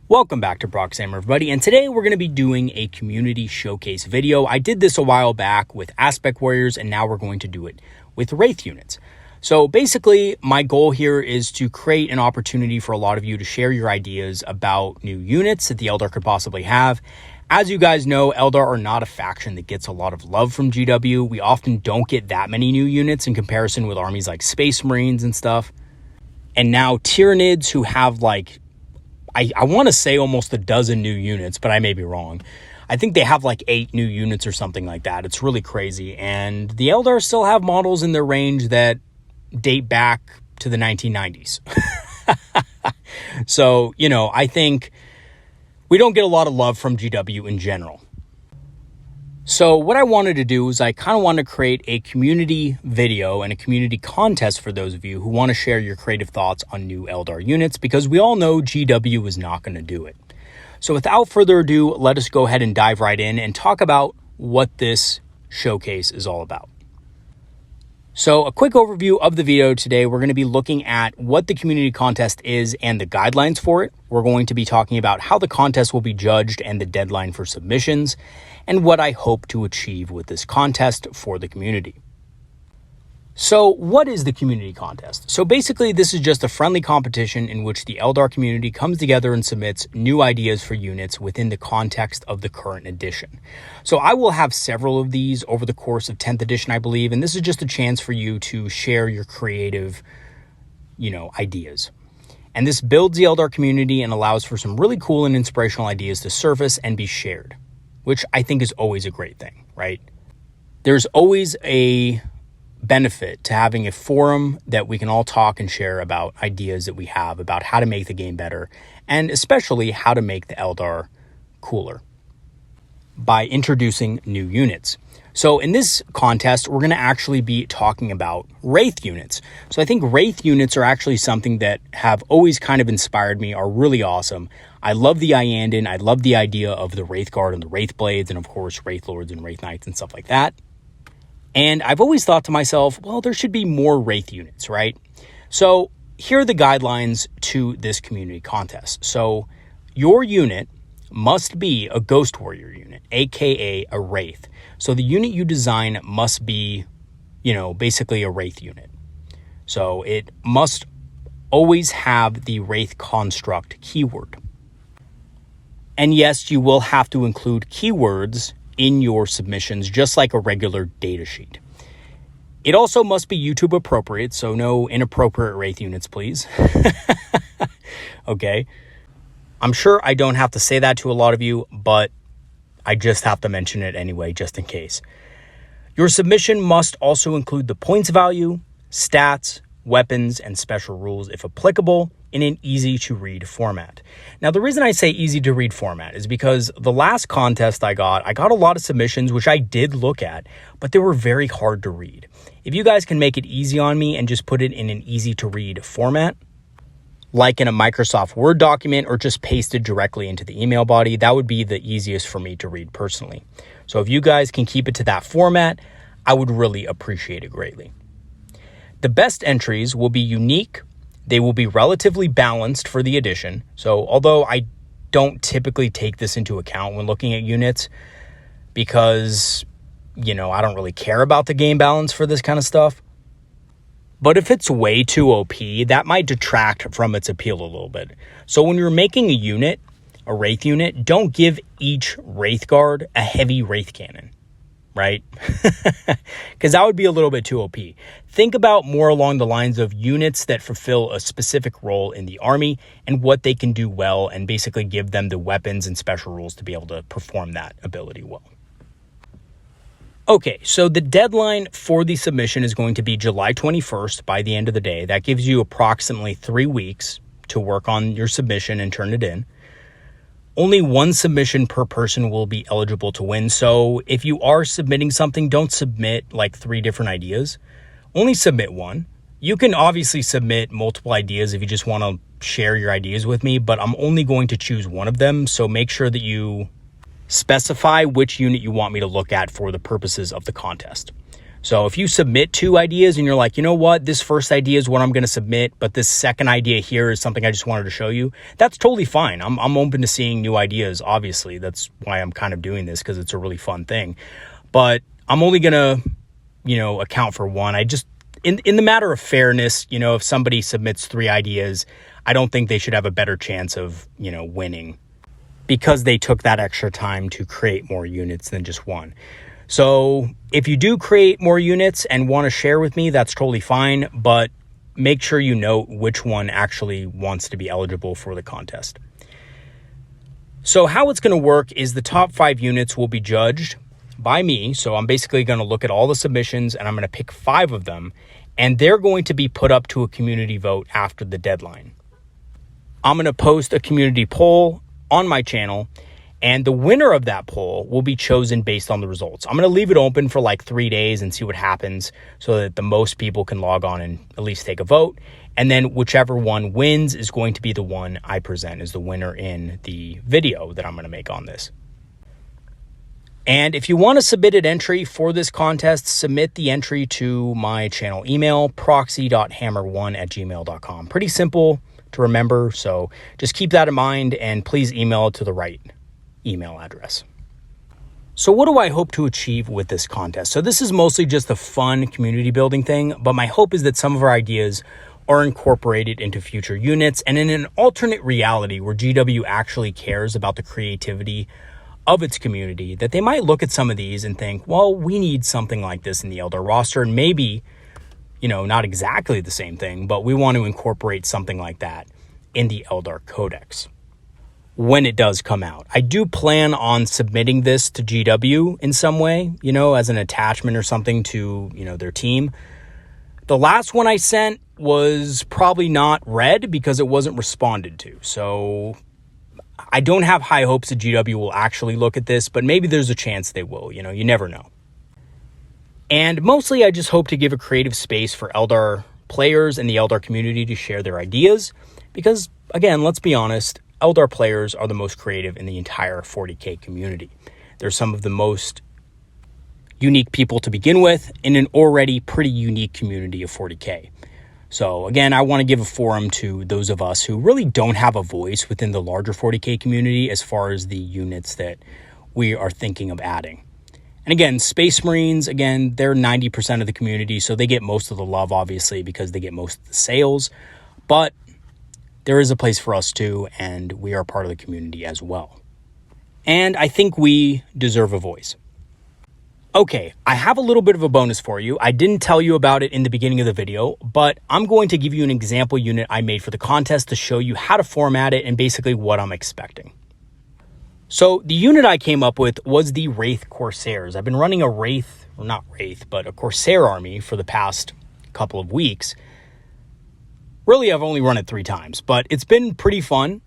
Welcome back to Proxy, everybody, and today we're going to be doing a community showcase video. I did this a while back with Aspect Warriors, and now we're going to do it with Wraith units. So basically, my goal here is to create an opportunity for a lot of you to share your ideas about new units that the Eldar could possibly have. As you guys know, Eldar are not a faction that gets a lot of love from GW. We often don't get that many new units in comparison with armies like Space Marines and stuff. And now Tyranids, who have like I want to say almost a dozen new units, but I may be wrong. I think they have like 8 new units or something like that. It's really crazy. And the Eldar still have models in their range that date back to the 1990s. So, you know, I think we don't get a lot of love from GW in general. So what I wanted to do is I kind of wanted to create a community video and a community contest for those of you who want to share your creative thoughts on new Eldar units, because we all know GW is not going to do it. So without further ado, let us go ahead and dive right in and talk about what this showcase is all about. So a quick overview of the video today, we're going to be looking at what the community contest is and the guidelines for it. We're going to be talking about how the contest will be judged and the deadline for submissions, and what I hope to achieve with this contest for the community. So what is the community contest? So basically, this is just a friendly competition in which the Eldar community comes together and submits new ideas for units within the context of the current edition. So I will have several of these over the course of 10th edition, I believe, and this is just a chance for you to share your creative, ideas. And this builds the Eldar community and allows for some really cool and inspirational ideas to surface and be shared, which I think is always a great thing, right? There's always a benefit to having a forum that we can all talk and share about ideas that we have about how to make the game better, and especially how to make the Eldar cooler by introducing new units. So in this contest, we're going to actually be talking about Wraith units. So I think Wraith units are actually something that have always kind of inspired me, are really awesome. I love the Iandin. I love the idea of the Wraith Guard and the Wraith Blades, and of course, Wraith Lords and Wraith Knights and stuff like that. And I've always thought to myself, well, there should be more Wraith units, right? So here are the guidelines to this community contest. So your unit must be a Ghost Warrior unit, aka a Wraith. So the unit you design must be, basically a Wraith unit. So it must always have the Wraith construct keyword. And yes, you will have to include keywords in your submissions, just like a regular data sheet. It also must be YouTube appropriate, so no inappropriate Wraith units, please. Okay. I'm sure I don't have to say that to a lot of you, but I just have to mention it anyway, just in case. Your submission must also include the points value, stats, weapons, and special rules, if applicable, in an easy-to-read format. Now, the reason I say easy-to-read format is because the last contest I got a lot of submissions, which I did look at, but they were very hard to read. If you guys can make it easy on me and just put it in an easy-to-read format, like in a Microsoft Word document or just pasted directly into the email body, that would be the easiest for me to read personally. So if you guys can keep it to that format, I would really appreciate it greatly. The best entries will be unique. They will be relatively balanced for the edition. So although I don't typically take this into account when looking at units, because, I don't really care about the game balance for this kind of stuff. But if it's way too OP, that might detract from its appeal a little bit. So when you're making a unit, a Wraith unit, don't give each Wraith Guard a heavy Wraith cannon, right? Because that would be a little bit too OP. Think about more along the lines of units that fulfill a specific role in the army and what they can do well, and basically give them the weapons and special rules to be able to perform that ability well. Okay, so the deadline for the submission is going to be July 21st by the end of the day. That gives you approximately 3 weeks to work on your submission and turn it in. Only one submission per person will be eligible to win. So if you are submitting something, don't submit like 3 different ideas. Only submit one. You can obviously submit multiple ideas if you just want to share your ideas with me, but I'm only going to choose one of them. So make sure that you specify which unit you want me to look at for the purposes of the contest. So if you submit 2 ideas and you're like, you know what, this first idea is what I'm going to submit, but this second idea here is something I just wanted to show you, that's totally fine. I'm open to seeing new ideas, obviously. That's why I'm kind of doing this, because it's a really fun thing. But I'm only going to, account for 1. I just, in the matter of fairness, if somebody submits 3 ideas, I don't think they should have a better chance of, winning, because they took that extra time to create more units than just 1. So if you do create more units and want to share with me, that's totally fine, but make sure you note which one actually wants to be eligible for the contest. So how it's going to work is the top 5 units will be judged by me. So I'm basically going to look at all the submissions and I'm going to pick 5 of them, and they're going to be put up to a community vote after the deadline. I'm going to post a community poll on my channel, and the winner of that poll will be chosen based on the results. I'm going to leave it open for like 3 days and see what happens, so that the most people can log on and at least take a vote. And then whichever one wins is going to be the one I present as the winner in the video that I'm going to make on this. And if you want to submit an entry for this contest, submit the entry to my channel email, proxy.hammer1@gmail.com. Pretty simple to remember, so just keep that in mind, and please email it to the right email address. So what do I hope to achieve with this contest? So this is mostly just a fun community building thing, but my hope is that some of our ideas are incorporated into future units, and in an alternate reality where GW actually cares about the creativity of its community, that they might look at some of these and think, well, we need something like this in the Eldar roster, and maybe, not exactly the same thing, but we want to incorporate something like that in the Eldar Codex when it does come out. I do plan on submitting this to GW in some way, as an attachment or something to, their team. The last one I sent was probably not read because it wasn't responded to. So I don't have high hopes that GW will actually look at this, but maybe there's a chance they will, you never know. And mostly I just hope to give a creative space for Eldar players and the Eldar community to share their ideas, because again, let's be honest, Eldar players are the most creative in the entire 40K community. They're some of the most unique people to begin with in an already pretty unique community of 40K. So again, I want to give a forum to those of us who really don't have a voice within the larger 40K community as far as the units that we are thinking of adding. And again, Space Marines, again, they're 90% of the community, so they get most of the love, obviously, because they get most of the sales. But there is a place for us too, and we are part of the community as well. And I think we deserve a voice. Okay, I have a little bit of a bonus for you. I didn't tell you about it in the beginning of the video, but I'm going to give you an example unit I made for the contest to show you how to format it and basically what I'm expecting. So the unit I came up with was the Wraith Corsairs. I've been running a Wraith, or not Wraith, but a Corsair army for the past couple of weeks. Really, I've only run it 3 times, but it's been pretty fun.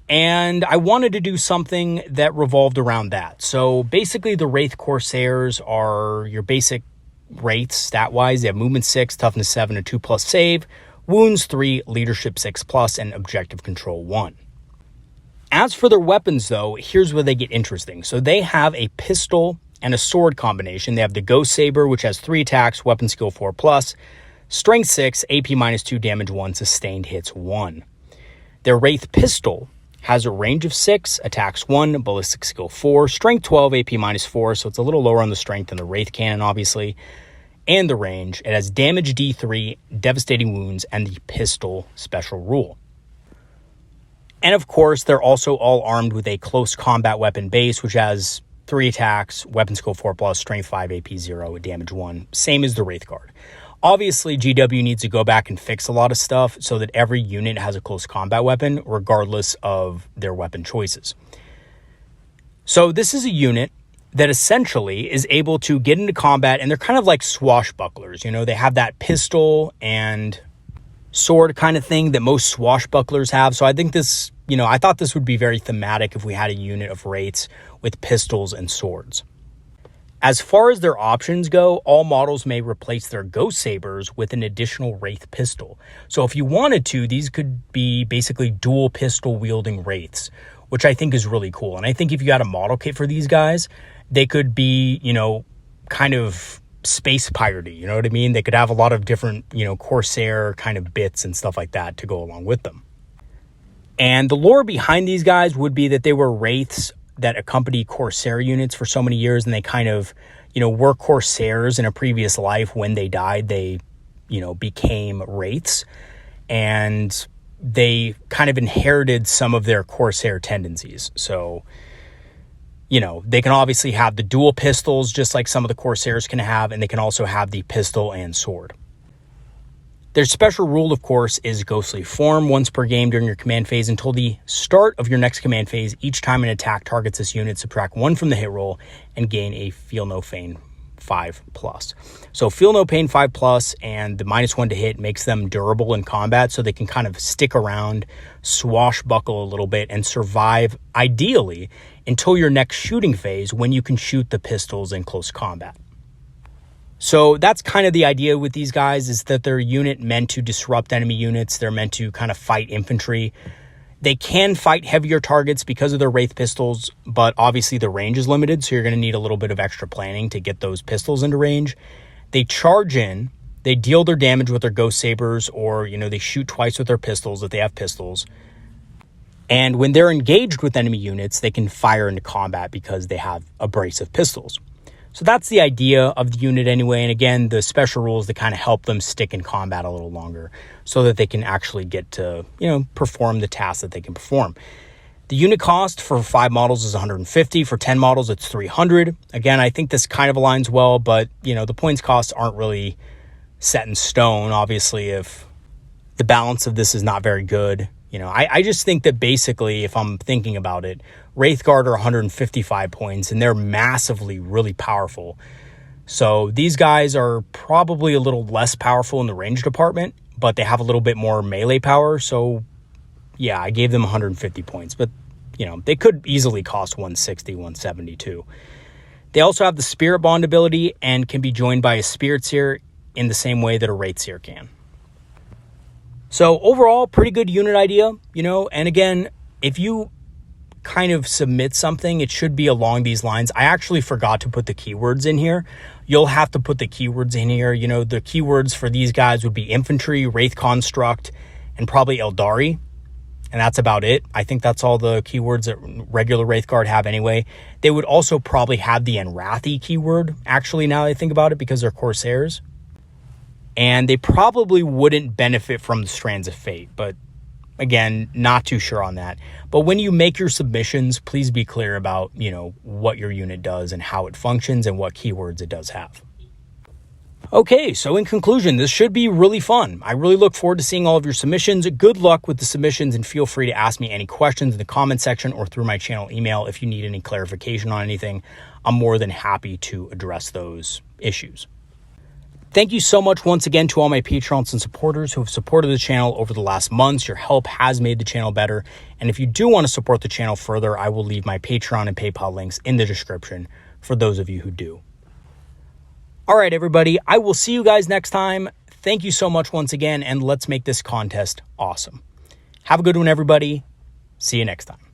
And I wanted to do something that revolved around that. So basically the Wraith Corsairs are your basic Wraiths stat-wise. They have movement 6, toughness 7, a 2+ save, wounds 3, leadership 6+, and objective control 1. As for their weapons, though, here's where they get interesting. So they have a pistol and a sword combination. They have the Ghost Saber, which has 3 attacks, weapon skill 4+, strength 6, AP -2, damage 1, sustained hits 1. Their Wraith Pistol has a range of 6, attacks 1, ballistic skill 4, strength 12, AP -4, so it's a little lower on the strength than the Wraith Cannon, obviously, and the range. It has damage D3, devastating wounds, and the pistol special rule. And of course, they're also all armed with a close combat weapon base, which has 3 attacks, weapon skill 4+, strength 5, AP 0, damage 1, same as the Wraith Guard. Obviously, GW needs to go back and fix a lot of stuff so that every unit has a close combat weapon, regardless of their weapon choices. So this is a unit that essentially is able to get into combat, and they're kind of like swashbucklers. They have that pistol and sword kind of thing that most swashbucklers have. So I think this, I thought this would be very thematic if we had a unit of Wraiths with pistols and swords. As far as their options go, all models may replace their Ghost Sabers with an additional Wraith Pistol. So if you wanted to, these could be basically dual pistol wielding Wraiths, which I think is really cool. And I think if you had a model kit for these guys, they could be, kind of space piratey, you know what I mean? They could have a lot of different, Corsair kind of bits and stuff like that to go along with them. And the lore behind these guys would be that they were Wraiths that accompany Corsair units for so many years, and they kind of, were Corsairs in a previous life. When they died, they, became Wraiths, and they kind of inherited some of their Corsair tendencies. So, they can obviously have the dual pistols, just like some of the Corsairs can have, and they can also have the pistol and sword. Their special rule, of course, is Ghostly Form once per game during your command phase until the start of your next command phase. Each time an attack targets this unit, subtract 1 from the hit roll and gain a Feel No Pain 5+. So Feel No Pain 5+ and the -1 to hit makes them durable in combat, so they can kind of stick around, swashbuckle a little bit, and survive, ideally, until your next shooting phase when you can shoot the pistols in close combat. So that's kind of the idea with these guys, is that they're a unit meant to disrupt enemy units. They're meant to kind of fight infantry. They can fight heavier targets because of their Wraith Pistols, but obviously the range is limited, so you're going to need a little bit of extra planning to get those pistols into range. They charge in, they deal their damage with their Ghost Sabers, or, they shoot twice with their pistols if they have pistols. And when they're engaged with enemy units, they can fire into combat because they have a brace of pistols. So that's the idea of the unit anyway. And again, the special rules that kind of help them stick in combat a little longer so that they can actually get to, perform the tasks that they can perform. The unit cost for 5 models is 150. For 10 models, it's 300. Again, I think this kind of aligns well, but, the points costs aren't really set in stone. Obviously, if the balance of this is not very good, I just think that basically, if I'm thinking about it, Wraithguard are 155 points, and they're massively really powerful. So these guys are probably a little less powerful in the range department, but they have a little bit more melee power. So yeah, I gave them 150 points, but they could easily cost 160, 170 too. They also have the Spirit Bond ability and can be joined by a Spirit Seer in the same way that a Wraith Seer can. So overall, pretty good unit idea, and again, if you kind of submit something, it should be along these lines. I actually forgot to put the keywords in here. You'll have to put the keywords in here. The keywords for these guys would be infantry, Wraith Construct, and probably Eldari. And that's about it. I think that's all the keywords that regular Wraithguard have anyway. They would also probably have the Enrathi keyword, actually, now that I think about it, because they're Corsairs. And they probably wouldn't benefit from the Strands of Fate, but again, not too sure on that. But when you make your submissions, please be clear about, what your unit does and how it functions and what keywords it does have. Okay, so in conclusion, this should be really fun. I really look forward to seeing all of your submissions. Good luck with the submissions, and feel free to ask me any questions in the comment section or through my channel email if you need any clarification on anything. I'm more than happy to address those issues. Thank you so much once again to all my patrons and supporters who have supported the channel over the last months. Your help has made the channel better. And if you do want to support the channel further, I will leave my Patreon and PayPal links in the description for those of you who do. All right, everybody, I will see you guys next time. Thank you so much once again, and let's make this contest awesome. Have a good one, everybody. See you next time.